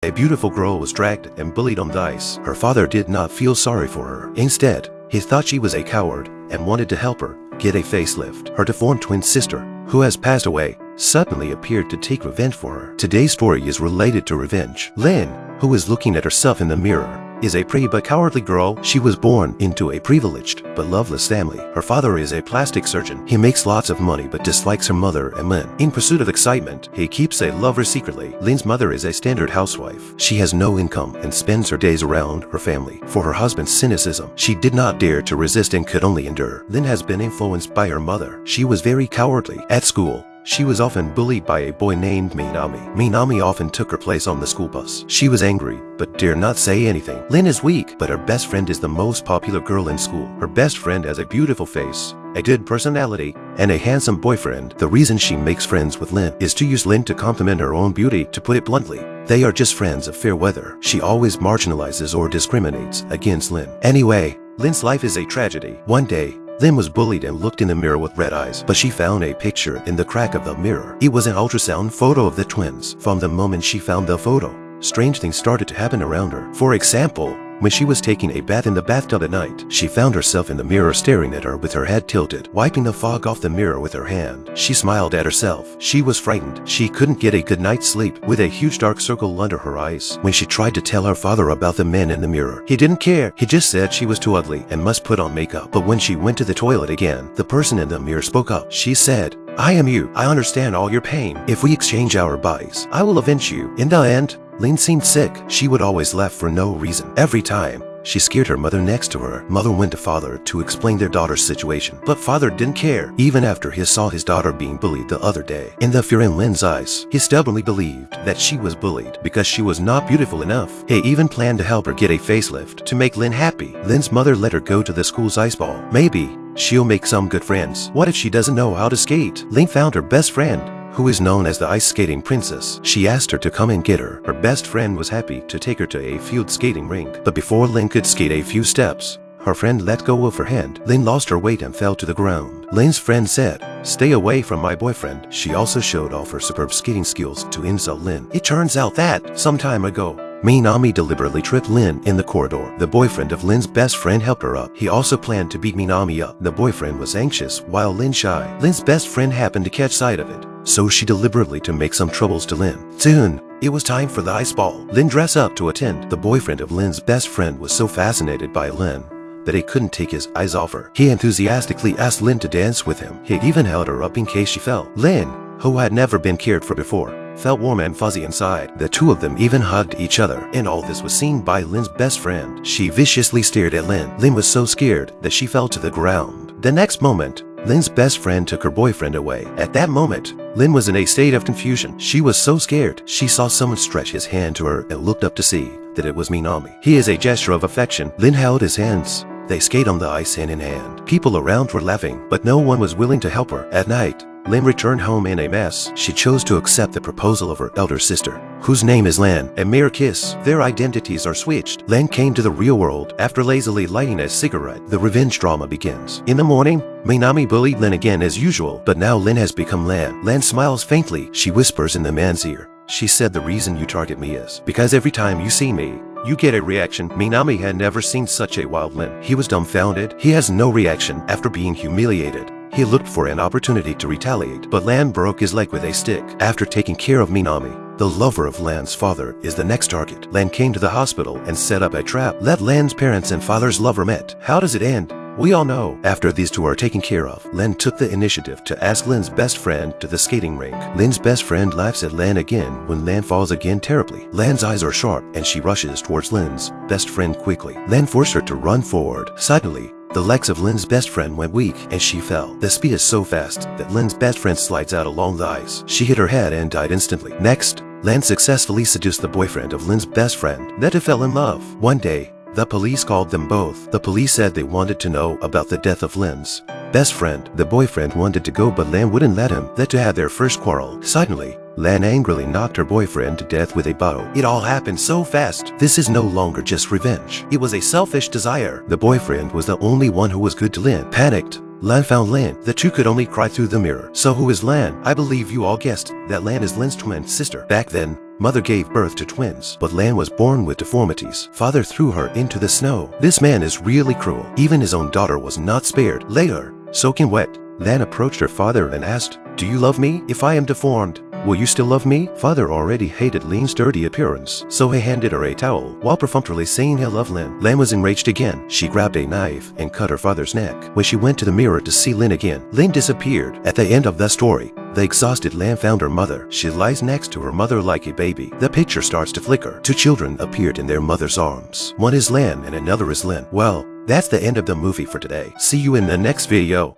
A beautiful girl was dragged and bullied on the ice. Her father did not feel sorry for her. Instead, he thought she was a coward and wanted to help her get a facelift. Her deformed twin sister, who has passed away, suddenly appeared to take revenge for her. Today's story is related to revenge. Lynn, who is looking at herself in the mirror, is a pretty but cowardly girl. She was born into a privileged but loveless family. Her father is a plastic surgeon. He makes lots of money but dislikes her mother and Lynn. In pursuit of excitement, he keeps a lover secretly. Lynn's mother is a standard housewife. She has no income and spends her days around her family. For her husband's cynicism, she did not dare to resist and could only endure. Lynn has been influenced by her mother. She was very cowardly. At school, she was often bullied by a boy named Minami. Minami often took her place on the school bus. She was angry, but dared not say anything. Lynn is weak, but her best friend is the most popular girl in school. Her best friend has a beautiful face, a good personality, and a handsome boyfriend. The reason she makes friends with Lynn is to use Lynn to compliment her own beauty. To put it bluntly, they are just friends of fair weather. She always marginalizes or discriminates against Lynn. Anyway, Lynn's life is a tragedy. One day, Lynn was bullied and looked in the mirror with red eyes, but she found a picture in the crack of the mirror. It was an ultrasound photo of the twins. From the moment she found the photo, strange things started to happen around her. For example, when she was taking a bath in the bathtub at night, she found herself in the mirror staring at her with her head tilted, wiping the fog off the mirror with her hand. She smiled at herself. She was frightened. She couldn't get a good night's sleep with a huge dark circle under her eyes. When she tried to tell her father about the men in the mirror, he didn't care. He just said she was too ugly and must put on makeup. But when she went to the toilet again, the person in the mirror spoke up. She said, "I am you. I understand all your pain. If we exchange our bodies, I will avenge you." In the end, Lynn seemed sick. She would always laugh for no reason. Every time, she scared her mother next to her. Mother went to father to explain their daughter's situation, but father didn't care, even after he saw his daughter being bullied the other day. In the fear in Lynn's eyes, he stubbornly believed that she was bullied because she was not beautiful enough. He even planned to help her get a facelift to make Lynn happy. Lynn's mother let her go to the school's ice ball. Maybe she'll make some good friends. What if she doesn't know how to skate? Lynn found her best friend, who is known as the ice skating princess. She asked her to come and get her. Her best friend was happy to take her to a field skating rink. But before Lynn could skate a few steps, her friend let go of her hand. Lynn lost her weight and fell to the ground. Lynn's friend said, "Stay away from my boyfriend." She also showed off her superb skating skills to insult Lynn. It turns out that, some time ago, Minami deliberately tripped Lynn in the corridor. The boyfriend of Lynn's best friend helped her up. He also planned to beat Minami up. The boyfriend was anxious while Lynn shy. Lynn's best friend happened to catch sight of it, so she deliberately to make some troubles to Lynn. Soon, it was time for the ice ball. Lynn dressed up to attend. The boyfriend of Lynn's best friend was so fascinated by Lynn that he couldn't take his eyes off her. He enthusiastically asked Lynn to dance with him. He even held her up in case she fell. Lynn, who had never been cared for before, felt warm and fuzzy inside. The two of them even hugged each other, and all this was seen by Lynn's best friend. She viciously stared at Lynn. Lynn was so scared that she fell to the ground. The next moment, Lynn's best friend took her boyfriend away. At that moment, Lynn was in a state of confusion. She was so scared. She saw someone stretch his hand to her and looked up to see that it was Minami. He is a gesture of affection. Lynn held his hands. They skate on the ice hand in hand. People around were laughing, but no one was willing to help her. At night, Lynn returned home in a mess. She chose to accept the proposal of her elder sister, whose name is Lan, a mere kiss. Their identities are switched. Lan came to the real world after lazily lighting a cigarette. The revenge drama begins. In the morning, Minami bullied Lynn again as usual, but now Lynn has become Lan. Lan smiles faintly. She whispers in the man's ear. She said, "The reason you target me is because every time you see me, you get a reaction." Minami had never seen such a wild Lynn. He was dumbfounded. He has no reaction after being humiliated. He looked for an opportunity to retaliate, but Lan broke his leg with a stick. After taking care of Minami, the lover of Lan's father is the next target. Lan came to the hospital and set up a trap. Let Lan's parents and father's lover met. How does it end? We all know. After these two are taken care of, Lan took the initiative to ask Lynn's best friend to the skating rink. Lynn's best friend laughs at Lan again when Lan falls again terribly. Lan's eyes are sharp and she rushes towards Lynn's best friend quickly. Lan forced her to run forward. Suddenly, the legs of Lynn's best friend went weak and she fell. The speed is so fast that Lynn's best friend slides out along the ice. She hit her head and died instantly. Next, Lan successfully seduced the boyfriend of Lynn's best friend. They two fell in love. One day, the police called them both. The police said they wanted to know about the death of Lynn's best friend. The boyfriend wanted to go, but Lan wouldn't let him. They two had their first quarrel. Suddenly, Lan angrily knocked her boyfriend to death with a bottle. It all happened so fast. This is no longer just revenge. It was a selfish desire. The boyfriend was the only one who was good to Lan. Panicked, Lan found Lan. The two could only cry through the mirror. So who is Lan? I believe you all guessed that Lan is Lin's twin sister. Back then, Mother gave birth to twins, but Lan was born with deformities. Father threw her into the snow. This man is really cruel. Even his own daughter was not spared. Later, soaking wet, Lan approached her father and asked, "Do you love me? If I am deformed, will you still love me?" Father already hated Lin's dirty appearance, so he handed her a towel while perfunctorily saying he loved Lin. Lan was enraged again. She grabbed a knife and cut her father's neck. When she went to the mirror to see Lin again, Lin disappeared. At the end of the story, the exhausted Lan found her mother. She lies next to her mother like a baby. The picture starts to flicker. Two children appeared in their mother's arms. One is Lan and another is Lin. Well, that's the end of the movie for today. See you in the next video.